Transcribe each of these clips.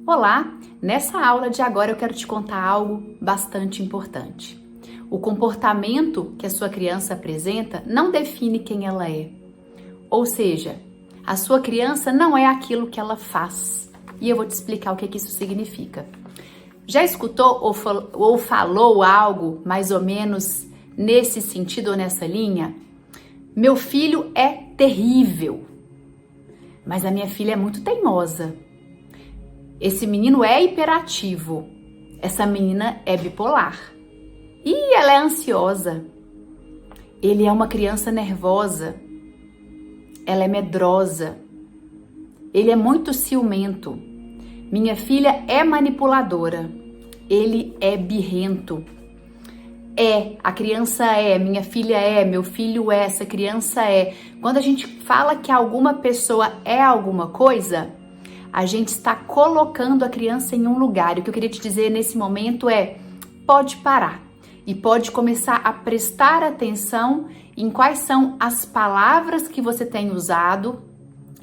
Olá! Nessa aula de agora eu quero te contar algo bastante importante. O comportamento que a sua criança apresenta não define quem ela é. Ou seja, a sua criança não é aquilo que ela faz. E eu vou te explicar o que isso significa. Já escutou ou falou algo mais ou menos nesse sentido ou nessa linha? Meu filho é terrível, mas a minha filha é muito teimosa. Esse menino é hiperativo, essa menina é bipolar e ela é ansiosa. Ele é uma criança nervosa, ela é medrosa, ele é muito ciumento. Minha filha é manipuladora, ele é birrento. A criança é, minha filha é, meu filho é, essa criança é. Quando a gente fala que alguma pessoa é alguma coisa, a gente está colocando a criança em um lugar. E o que eu queria te dizer nesse momento é, pode parar e pode começar a prestar atenção em quais são as palavras que você tem usado,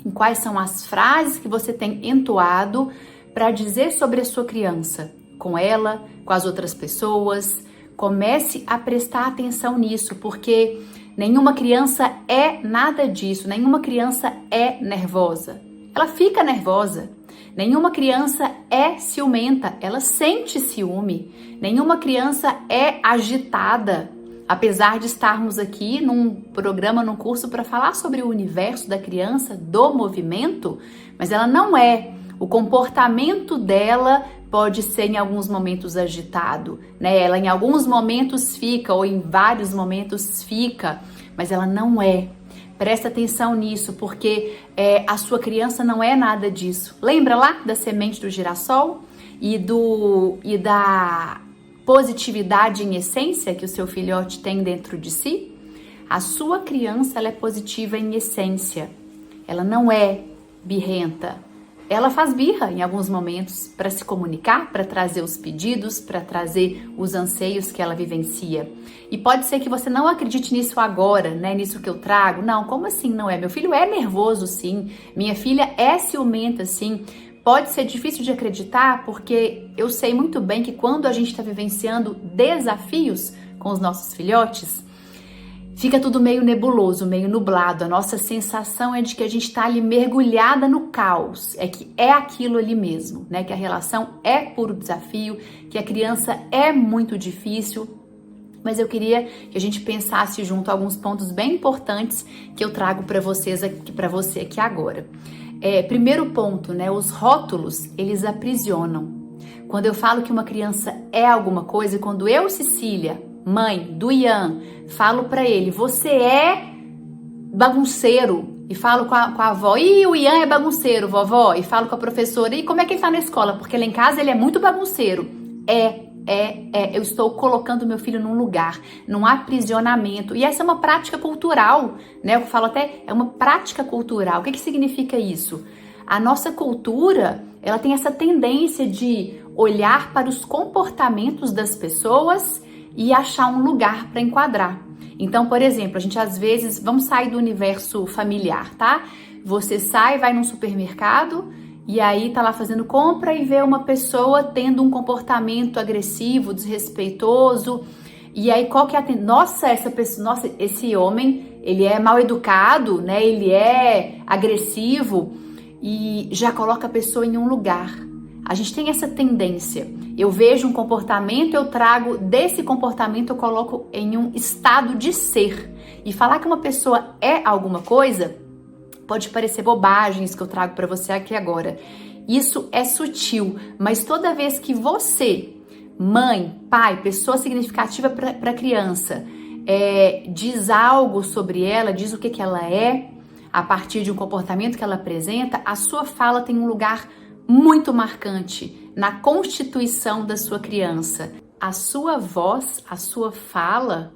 em quais são as frases que você tem entoado para dizer sobre a sua criança, com ela, com as outras pessoas. Comece a prestar atenção nisso, porque nenhuma criança é nada disso, nenhuma criança é nervosa. Ela fica nervosa. Nenhuma criança é ciumenta, ela sente ciúme. Nenhuma criança é agitada. Apesar de estarmos aqui num programa, num curso para falar sobre o universo da criança, do movimento, mas ela não é. O comportamento dela pode ser em alguns momentos agitado, né? Ela em alguns momentos fica, ou em vários momentos fica, mas ela não é. Presta atenção nisso, porque a sua criança não é nada disso. Lembra lá da semente do girassol e da positividade em essência que o seu filhote tem dentro de si? A sua criança, ela é positiva em essência. Ela não é birrenta. Ela faz birra em alguns momentos para se comunicar, para trazer os pedidos, para trazer os anseios que ela vivencia. E pode ser que você não acredite nisso agora, né? Nisso que eu trago. Não, como assim não é? Meu filho é nervoso, sim. Minha filha é ciumenta, sim. Pode ser difícil de acreditar, porque eu sei muito bem que quando a gente está vivenciando desafios com os nossos filhotes, fica tudo meio nebuloso, meio nublado. A nossa sensação é de que a gente está ali mergulhada no caos. É que é aquilo ali mesmo, né? Que a relação é puro desafio, que a criança é muito difícil. Mas eu queria que a gente pensasse junto alguns pontos bem importantes que eu trago para você aqui agora. Primeiro ponto, né? Os rótulos, eles aprisionam. Quando eu falo que uma criança é alguma coisa, quando eu, Cecília, mãe do Ian, falo pra ele, você é bagunceiro, e falo com a avó, e o Ian é bagunceiro, vovó, e falo com a professora, e como é que ele tá na escola? Porque lá em casa ele é muito bagunceiro. Eu estou colocando meu filho num lugar, num aprisionamento, e essa é uma prática cultural, né? Eu falo até, é uma prática cultural. O que significa isso? A nossa cultura, ela tem essa tendência de olhar para os comportamentos das pessoas e achar um lugar para enquadrar. Então, por exemplo, a gente às vezes, vamos sair do universo familiar, tá? Você sai, vai num supermercado e aí tá lá fazendo compra e vê uma pessoa tendo um comportamento agressivo, desrespeitoso. E aí qual que é nossa, esse homem, ele é mal educado, né? Ele é agressivo e já coloca a pessoa em um lugar. A gente tem essa tendência. Eu vejo um comportamento, eu trago desse comportamento, eu coloco em um estado de ser. E falar que uma pessoa é alguma coisa pode parecer bobagens que eu trago para você aqui agora. Isso é sutil, mas toda vez que você, mãe, pai, pessoa significativa para a criança, diz algo sobre ela, diz o que ela é, a partir de um comportamento que ela apresenta, a sua fala tem um lugar muito marcante na constituição da sua criança. A sua voz, a sua fala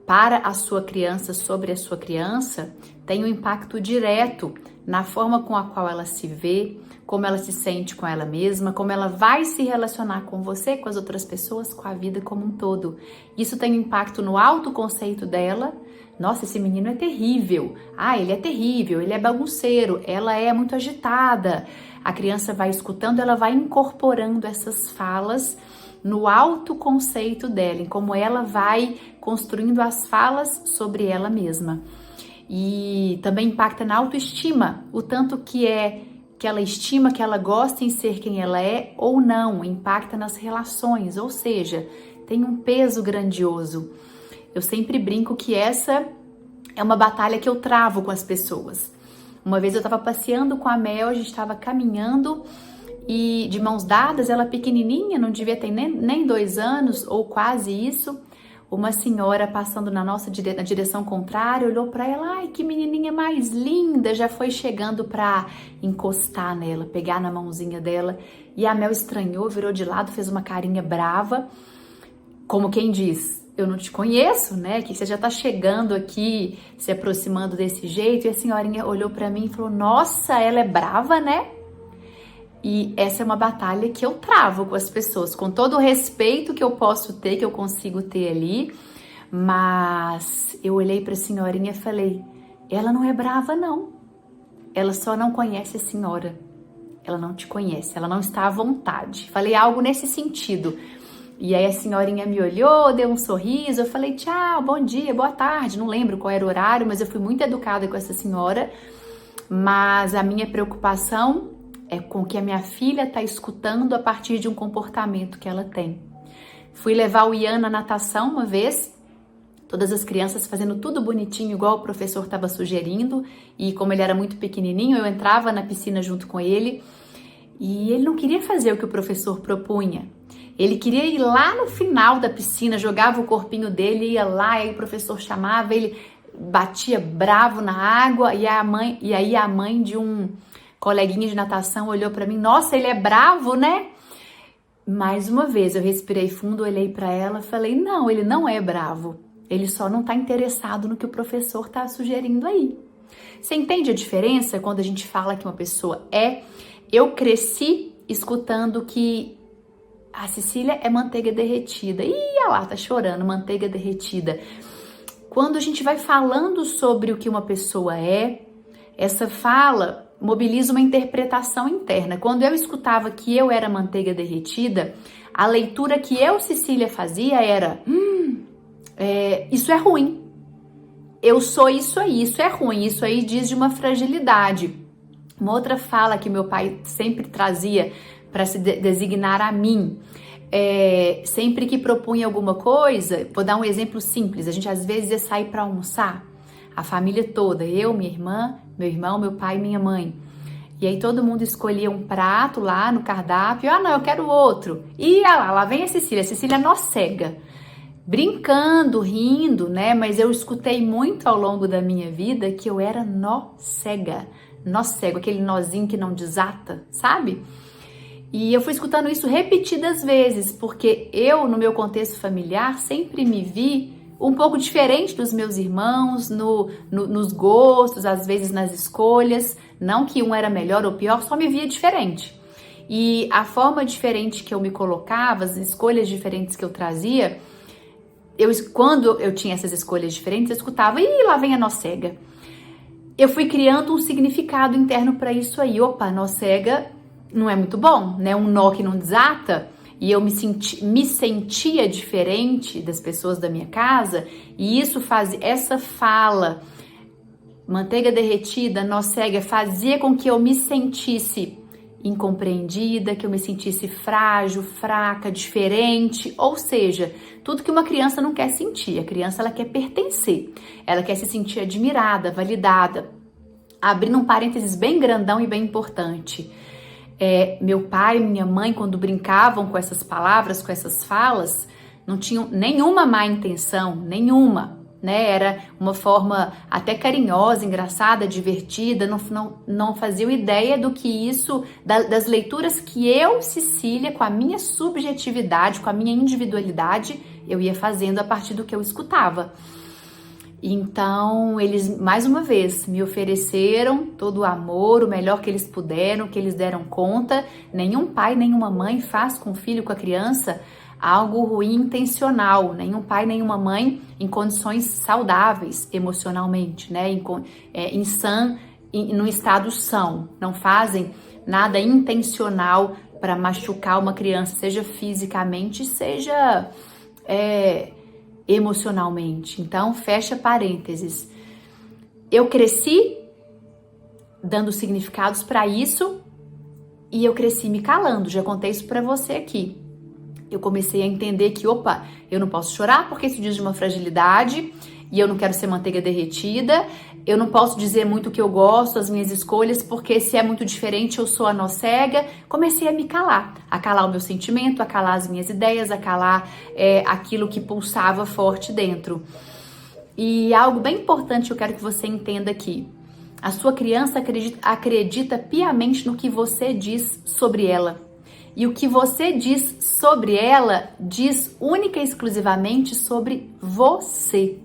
para a sua criança, sobre a sua criança, tem um impacto direto na forma com a qual ela se vê, como ela se sente com ela mesma, como ela vai se relacionar com você, com as outras pessoas, com a vida como um todo. Isso tem um impacto no autoconceito dela, Nossa, esse menino é terrível. Ah, ele é terrível, ele é bagunceiro, ela é muito agitada. A criança vai escutando, ela vai incorporando essas falas no autoconceito dela, em como ela vai construindo as falas sobre ela mesma. E também impacta na autoestima, o tanto que ela estima, que ela gosta em ser quem ela é ou não, impacta nas relações, ou seja, tem um peso grandioso. Eu sempre brinco que essa é uma batalha que eu travo com as pessoas. Uma vez eu estava passeando com a Mel, a gente estava caminhando e de mãos dadas, ela pequenininha, não devia ter nem 2 anos ou quase isso. Uma senhora passando na direção contrária, olhou para ela, ai, que menininha mais linda, já foi chegando para encostar nela, pegar na mãozinha dela. E a Mel estranhou, virou de lado, fez uma carinha brava, como quem diz, eu não te conheço, né? Que você já tá chegando aqui, se aproximando desse jeito. E a senhorinha olhou para mim e falou, nossa, ela é brava, né? E essa é uma batalha que eu travo com as pessoas, com todo o respeito que eu posso ter, que eu consigo ter ali. Mas eu olhei para a senhorinha e falei, ela não é brava não. Ela só não conhece a senhora. Ela não te conhece, ela não está à vontade. Falei algo nesse sentido. E aí a senhorinha me olhou, deu um sorriso, eu falei, tchau, bom dia, boa tarde. Não lembro qual era o horário, mas eu fui muito educada com essa senhora. Mas a minha preocupação é com o que a minha filha está escutando a partir de um comportamento que ela tem. Fui levar o Ian na natação uma vez, todas as crianças fazendo tudo bonitinho, igual o professor estava sugerindo, e como ele era muito pequenininho, eu entrava na piscina junto com ele, e ele não queria fazer o que o professor propunha. Ele queria ir lá no final da piscina, jogava o corpinho dele, ia lá, e aí o professor chamava, ele batia bravo na água, e aí a mãe de um coleguinha de natação olhou para mim, nossa, ele é bravo, né? Mais uma vez, eu respirei fundo, olhei para ela, falei, não, ele não é bravo, ele só não tá interessado no que o professor tá sugerindo aí. Você entende a diferença quando a gente fala que uma pessoa é? Eu cresci escutando que a Cecília é manteiga derretida. Ih, olha lá, tá chorando, manteiga derretida. Quando a gente vai falando sobre o que uma pessoa é, essa fala mobiliza uma interpretação interna. Quando eu escutava que eu era manteiga derretida, a leitura que eu, Cecília, fazia era isso é ruim. Eu sou isso aí, isso é ruim, isso aí diz de uma fragilidade. Uma outra fala que meu pai sempre trazia para se designar a mim, sempre que propunha alguma coisa, vou dar um exemplo simples, a gente às vezes ia sair para almoçar, a família toda, eu, minha irmã, meu irmão, meu pai e minha mãe. E aí todo mundo escolhia um prato lá no cardápio, não, eu quero outro. E lá vem a Cecília nó cega. Brincando, rindo, né? Mas eu escutei muito ao longo da minha vida que eu era nó cego, aquele nozinho que não desata, sabe? E eu fui escutando isso repetidas vezes, porque eu, no meu contexto familiar, sempre me vi um pouco diferente dos meus irmãos, nos gostos, às vezes nas escolhas. Não que um era melhor ou pior, só me via diferente. E a forma diferente que eu me colocava, as escolhas diferentes que eu trazia, quando eu tinha essas escolhas diferentes, eu escutava, lá vem a nó cega. Eu fui criando um significado interno para isso aí. Opa, nó cega não é muito bom, né? Um nó que não desata. E eu me sentia diferente das pessoas da minha casa, e isso essa fala, manteiga derretida, nó cega, fazia com que eu me sentisse incompreendida, que eu me sentisse frágil, fraca, diferente, ou seja, tudo que uma criança não quer sentir. A criança, ela quer pertencer, ela quer se sentir admirada, validada. Abrindo um parênteses bem grandão e bem importante, meu pai e minha mãe, quando brincavam com essas palavras, com essas falas, não tinham nenhuma má intenção, nenhuma, né? Era uma forma até carinhosa, engraçada, divertida, não faziam ideia do que isso, das leituras que eu, Cecília, com a minha subjetividade, com a minha individualidade, eu ia fazendo a partir do que eu escutava. Então, eles, mais uma vez, me ofereceram todo o amor, o melhor que eles puderam, que eles deram conta. Nenhum pai, nenhuma mãe faz com o filho, com a criança, algo ruim intencional, nenhum pai, nenhuma mãe em condições saudáveis emocionalmente, né? No estado são, não fazem nada intencional para machucar uma criança, seja fisicamente, seja emocionalmente. Então, fecha parênteses. Eu cresci dando significados para isso e eu cresci me calando. Já contei isso para você aqui. Eu comecei a entender que, opa, eu não posso chorar porque isso diz de uma fragilidade e eu não quero ser manteiga derretida. Eu não posso dizer muito o que eu gosto, as minhas escolhas, porque se é muito diferente eu sou a nó cega. Comecei a calar o meu sentimento, a calar as minhas ideias, a calar aquilo que pulsava forte dentro. E algo bem importante que eu quero que você entenda aqui. A sua criança acredita piamente no que você diz sobre ela. E o que você diz sobre ela diz única e exclusivamente sobre você.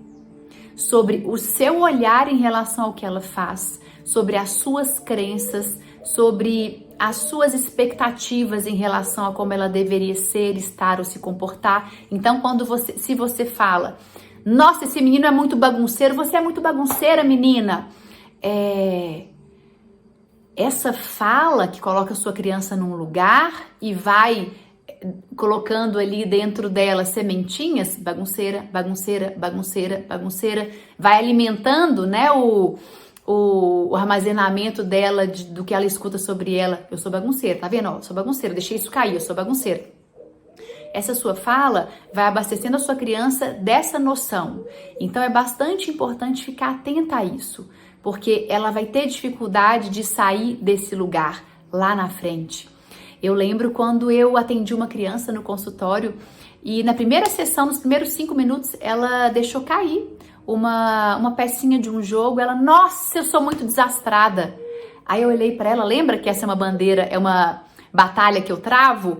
Sobre o seu olhar em relação ao que ela faz, sobre as suas crenças, sobre as suas expectativas em relação a como ela deveria ser, estar ou se comportar. Então, se você fala, nossa, esse menino é muito bagunceiro, você é muito bagunceira, menina. Essa fala que coloca a sua criança num lugar e vai colocando ali dentro dela sementinhas, bagunceira, bagunceira, bagunceira, bagunceira, vai alimentando, né, o armazenamento dela, do que ela escuta sobre ela. Eu sou bagunceira, tá vendo? Eu sou bagunceira, deixei isso cair, eu sou bagunceira. Essa sua fala vai abastecendo a sua criança dessa noção. Então é bastante importante ficar atenta a isso, porque ela vai ter dificuldade de sair desse lugar lá na frente. Eu lembro quando eu atendi uma criança no consultório e na primeira sessão, nos primeiros 5 minutos, ela deixou cair uma pecinha de um jogo. Ela, nossa, eu sou muito desastrada. Aí eu olhei para ela, lembra que essa é uma bandeira, é uma batalha que eu travo?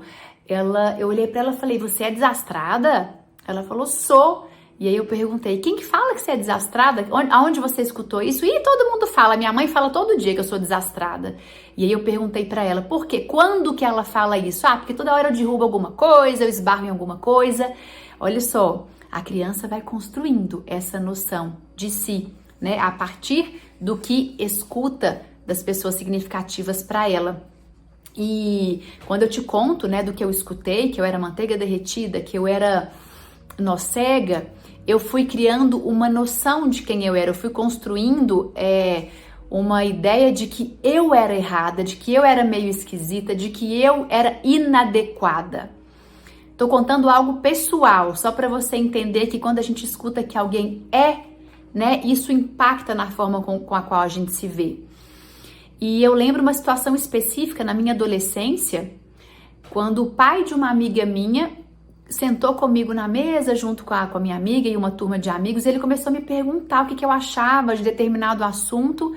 Eu olhei para ela e falei, você é desastrada? Ela falou, sou. E aí eu perguntei, quem que fala que você é desastrada? Aonde você escutou isso? E todo mundo fala, minha mãe fala todo dia que eu sou desastrada. E aí eu perguntei pra ela, por quê? Quando que ela fala isso? Ah, porque toda hora eu derrubo alguma coisa, eu esbarro em alguma coisa. Olha só, a criança vai construindo essa noção de si, né? A partir do que escuta das pessoas significativas pra ela. E quando eu te conto, né, do que eu escutei, que eu era manteiga derretida, que eu era nó cega, eu fui criando uma noção de quem eu era, eu fui construindo uma ideia de que eu era errada, de que eu era meio esquisita, de que eu era inadequada. Tô contando algo pessoal, só para você entender que quando a gente escuta que alguém né, isso impacta na forma com a qual a gente se vê. E eu lembro uma situação específica na minha adolescência, quando o pai de uma amiga minha sentou comigo na mesa junto com a minha amiga e uma turma de amigos, e ele começou a me perguntar o que eu achava de determinado assunto,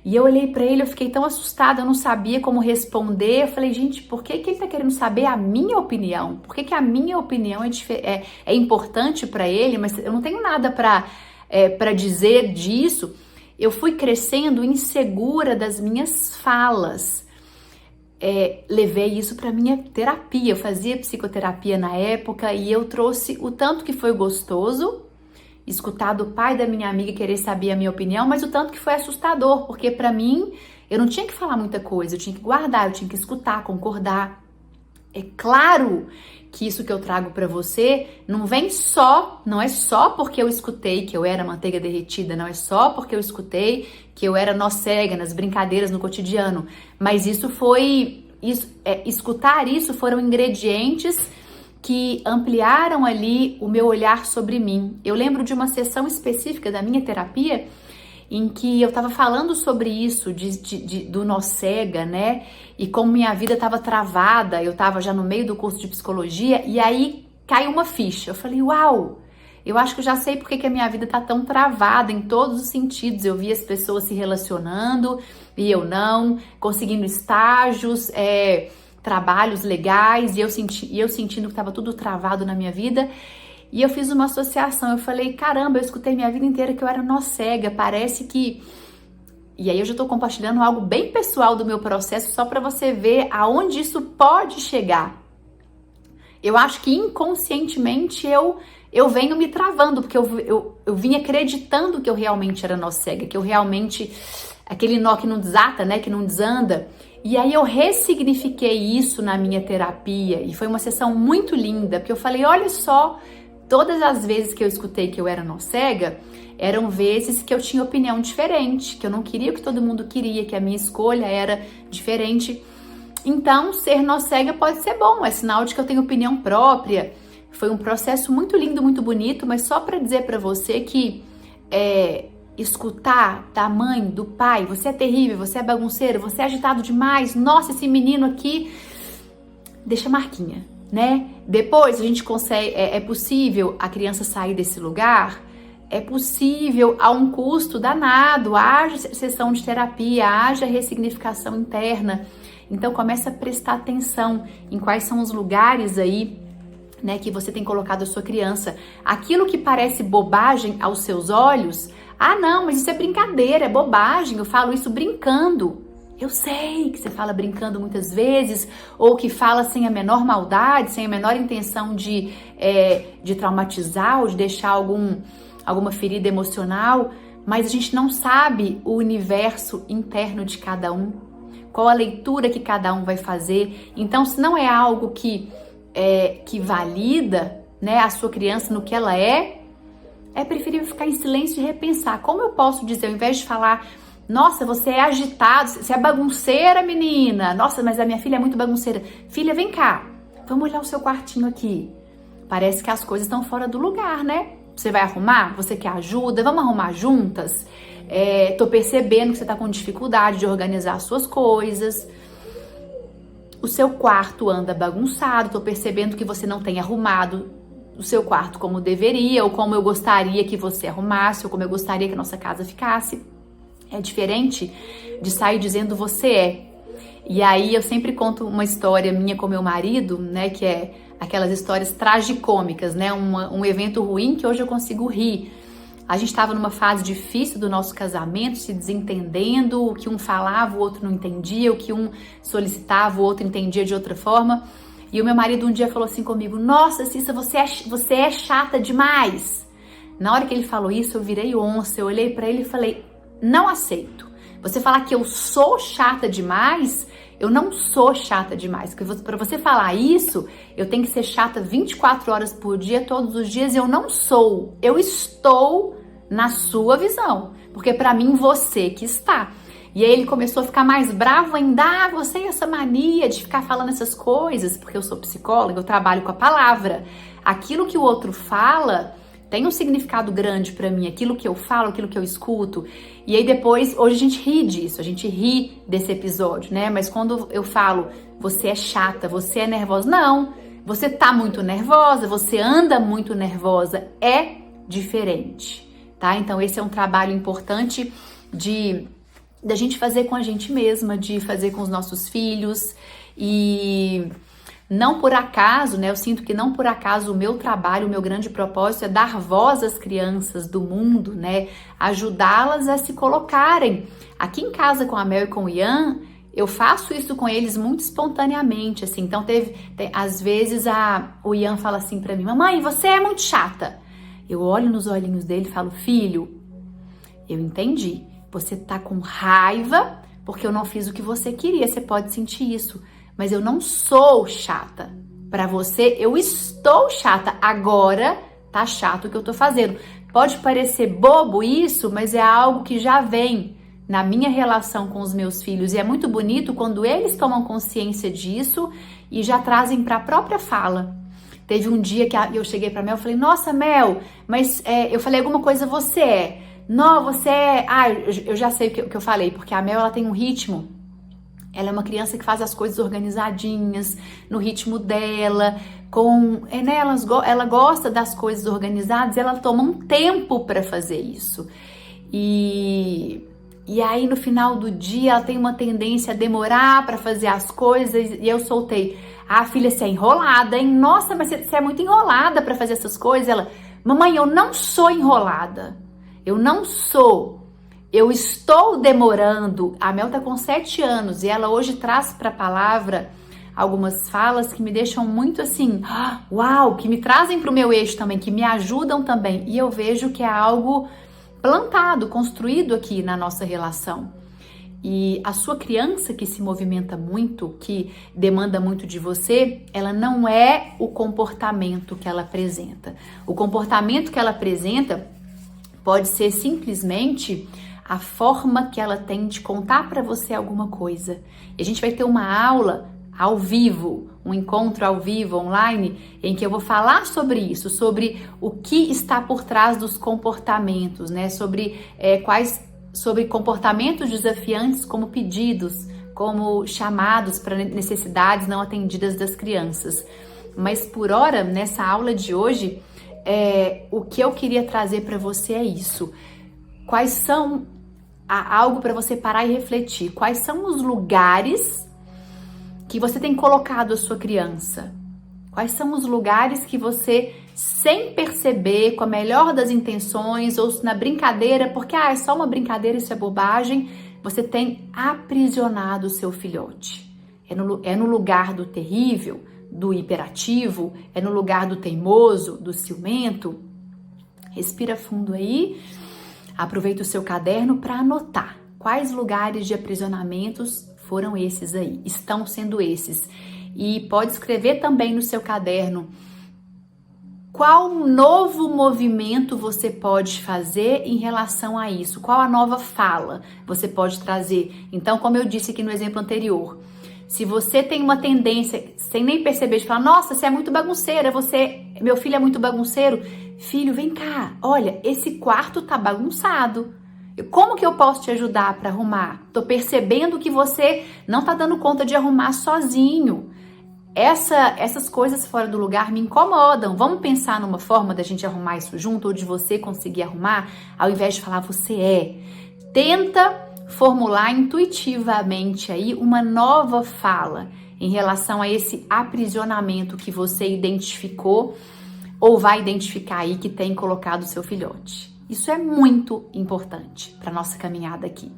e eu olhei para ele, eu fiquei tão assustada, eu não sabia como responder. Eu falei, gente, por que ele tá querendo saber a minha opinião? Por que a minha opinião é importante para ele, mas eu não tenho nada para dizer disso? Eu fui crescendo insegura das minhas falas. Levei isso para minha terapia. Eu fazia psicoterapia na época e eu trouxe o tanto que foi gostoso escutar do pai da minha amiga querer saber a minha opinião, mas o tanto que foi assustador, porque para mim eu não tinha que falar muita coisa, eu tinha que guardar, eu tinha que escutar, concordar. É claro que isso que eu trago para você não é só porque eu escutei que eu era manteiga derretida, não é só porque eu escutei que eu era nó cega nas brincadeiras no cotidiano, mas escutar isso foram ingredientes que ampliaram ali o meu olhar sobre mim. Eu lembro de uma sessão específica da minha terapia em que eu estava falando sobre isso, do nó cega, né? E como minha vida estava travada, eu estava já no meio do curso de psicologia, e aí caiu uma ficha. Eu falei, uau, eu acho que eu já sei porque que a minha vida está tão travada em todos os sentidos. Eu vi as pessoas se relacionando e eu não, conseguindo estágios, trabalhos legais, e eu sentindo que estava tudo travado na minha vida. E eu fiz uma associação, eu falei, caramba, eu escutei minha vida inteira que eu era nó cega, parece que... E aí eu já tô compartilhando algo bem pessoal do meu processo, só para você ver aonde isso pode chegar. Eu acho que inconscientemente eu venho me travando, porque eu vim acreditando que eu realmente era nó cega, que eu realmente, aquele nó que não desata, né, que não desanda. E aí eu ressignifiquei isso na minha terapia e foi uma sessão muito linda, porque eu falei, olha só, todas as vezes que eu escutei que eu era nó cega, eram vezes que eu tinha opinião diferente, que eu não queria o que todo mundo queria, que a minha escolha era diferente. Então, ser nó cega pode ser bom, é sinal de que eu tenho opinião própria. Foi um processo muito lindo, muito bonito, mas só para dizer para você que escutar da mãe, do pai, você é terrível, você é bagunceiro, você é agitado demais, nossa, esse menino aqui, deixa marquinha, né? Depois a gente consegue, é possível a criança sair desse lugar, é possível a um custo danado, haja sessão de terapia, haja ressignificação interna. Então começa a prestar atenção em quais são os lugares aí, né, que você tem colocado a sua criança. Aquilo que parece bobagem aos seus olhos, ah não, mas isso é brincadeira, é bobagem, eu falo isso brincando. Eu sei que você fala brincando muitas vezes, ou que fala sem a menor maldade, sem a menor intenção de traumatizar ou de deixar alguma ferida emocional, mas a gente não sabe o universo interno de cada um, qual a leitura que cada um vai fazer. Então, se não é algo que valida, né, a sua criança no que ela é preferível ficar em silêncio e repensar. Como eu posso dizer, ao invés de falar, nossa, você é agitado, você é bagunceira, menina, nossa, mas a minha filha é muito bagunceira. Filha, vem cá, vamos olhar o seu quartinho aqui. Parece que as coisas estão fora do lugar, né? Você vai arrumar? Você quer ajuda? Vamos arrumar juntas? Tô percebendo que você tá com dificuldade de organizar as suas coisas. O seu quarto anda bagunçado, tô percebendo que você não tem arrumado o seu quarto como deveria, ou como eu gostaria que você arrumasse, ou como eu gostaria que a nossa casa ficasse. É diferente de sair dizendo você é. E aí eu sempre conto uma história minha com meu marido, né, que é aquelas histórias tragicômicas, né, um evento ruim que hoje eu consigo rir. A gente estava numa fase difícil do nosso casamento, se desentendendo, o que um falava, o outro não entendia, o que um solicitava, o outro entendia de outra forma. E o meu marido um dia falou assim comigo, nossa, Cissa, você é chata demais. Na hora que ele falou isso, eu virei onça, eu olhei pra ele e falei, não aceito. Você falar que eu sou chata demais, eu não sou chata demais. Porque para você falar isso, eu tenho que ser chata 24 horas por dia, todos os dias. Eu não sou. Eu estou na sua visão. Porque para mim, você que está. E aí ele começou a ficar mais bravo ainda. Você e essa mania de ficar falando essas coisas. Porque eu sou psicóloga, eu trabalho com a palavra. Aquilo que o outro fala tem um significado grande pra mim, aquilo que eu falo, aquilo que eu escuto. E aí depois, hoje a gente ri disso, a gente ri desse episódio, né? Mas quando eu falo, você é chata, você é nervosa, não, você tá muito nervosa, você anda muito nervosa, é diferente, tá? Então esse é um trabalho importante da gente fazer com a gente mesma, de fazer com os nossos filhos. E não por acaso, né? Eu sinto que não por acaso o meu trabalho, o meu grande propósito é dar voz às crianças do mundo, né? Ajudá-las a se colocarem. Aqui em casa com a Mel e com o Ian, eu faço isso com eles muito espontaneamente, assim. Então às vezes o Ian fala assim pra mim, mamãe, você é muito chata. Eu olho nos olhinhos dele e falo, filho, eu entendi. Você tá com raiva porque eu não fiz o que você queria. Você pode sentir isso. Mas eu não sou chata. Para você, eu estou chata. Agora tá chato o que eu tô fazendo. Pode parecer bobo isso, mas é algo que já vem na minha relação com os meus filhos. E é muito bonito quando eles tomam consciência disso e já trazem para a própria fala. Teve um dia que eu cheguei pra Mel e falei, nossa, Mel, mas eu falei alguma coisa, você é. Não, você é. Ah, eu já sei o que eu falei, porque a Mel, ela tem um ritmo. Ela é uma criança que faz as coisas organizadinhas, no ritmo dela, né, ela gosta das coisas organizadas, ela toma um tempo para fazer isso. E aí no final do dia ela tem uma tendência a demorar para fazer as coisas, e eu soltei, filha, você é enrolada, hein? Nossa, mas você é muito enrolada para fazer essas coisas. Ela, mamãe, eu não sou enrolada, eu não sou. Eu estou demorando. A Mel tá com 7 anos e ela hoje traz para a palavra algumas falas que me deixam muito assim, uau, que me trazem para o meu eixo também, que me ajudam também. E eu vejo que é algo plantado, construído aqui na nossa relação. E a sua criança que se movimenta muito, que demanda muito de você, ela não é o comportamento que ela apresenta. O comportamento que ela apresenta pode ser simplesmente a forma que ela tem de contar para você alguma coisa. E a gente vai ter uma aula ao vivo, um encontro ao vivo, online, em que eu vou falar sobre isso, sobre o que está por trás dos comportamentos, né? Sobre comportamentos desafiantes como pedidos, como chamados para necessidades não atendidas das crianças. Mas por hora, nessa aula de hoje, o que eu queria trazer para você é isso. Quais são algo para você parar e refletir? Quais são os lugares que você tem colocado a sua criança? Quais são os lugares que você, sem perceber, com a melhor das intenções, ou na brincadeira, porque é só uma brincadeira, isso é bobagem, você tem aprisionado o seu filhote? É no lugar do terrível, do hiperativo? É no lugar do teimoso, do ciumento? Respira fundo aí, aproveita o seu caderno para anotar quais lugares de aprisionamentos foram esses aí, estão sendo esses. E pode escrever também no seu caderno qual novo movimento você pode fazer em relação a isso, qual a nova fala você pode trazer. Então, como eu disse aqui no exemplo anterior, se você tem uma tendência, sem nem perceber, de falar, nossa, você é muito bagunceira, meu filho é muito bagunceiro, filho, vem cá, olha, esse quarto tá bagunçado. Como que eu posso te ajudar para arrumar? Tô percebendo que você não tá dando conta de arrumar sozinho. Essas coisas fora do lugar me incomodam. Vamos pensar numa forma da gente arrumar isso junto, ou de você conseguir arrumar, ao invés de falar você é. Tenta formular intuitivamente aí uma nova fala em relação a esse aprisionamento que você identificou ou vai identificar aí que tem colocado o seu filhote. Isso é muito importante para nossa caminhada aqui.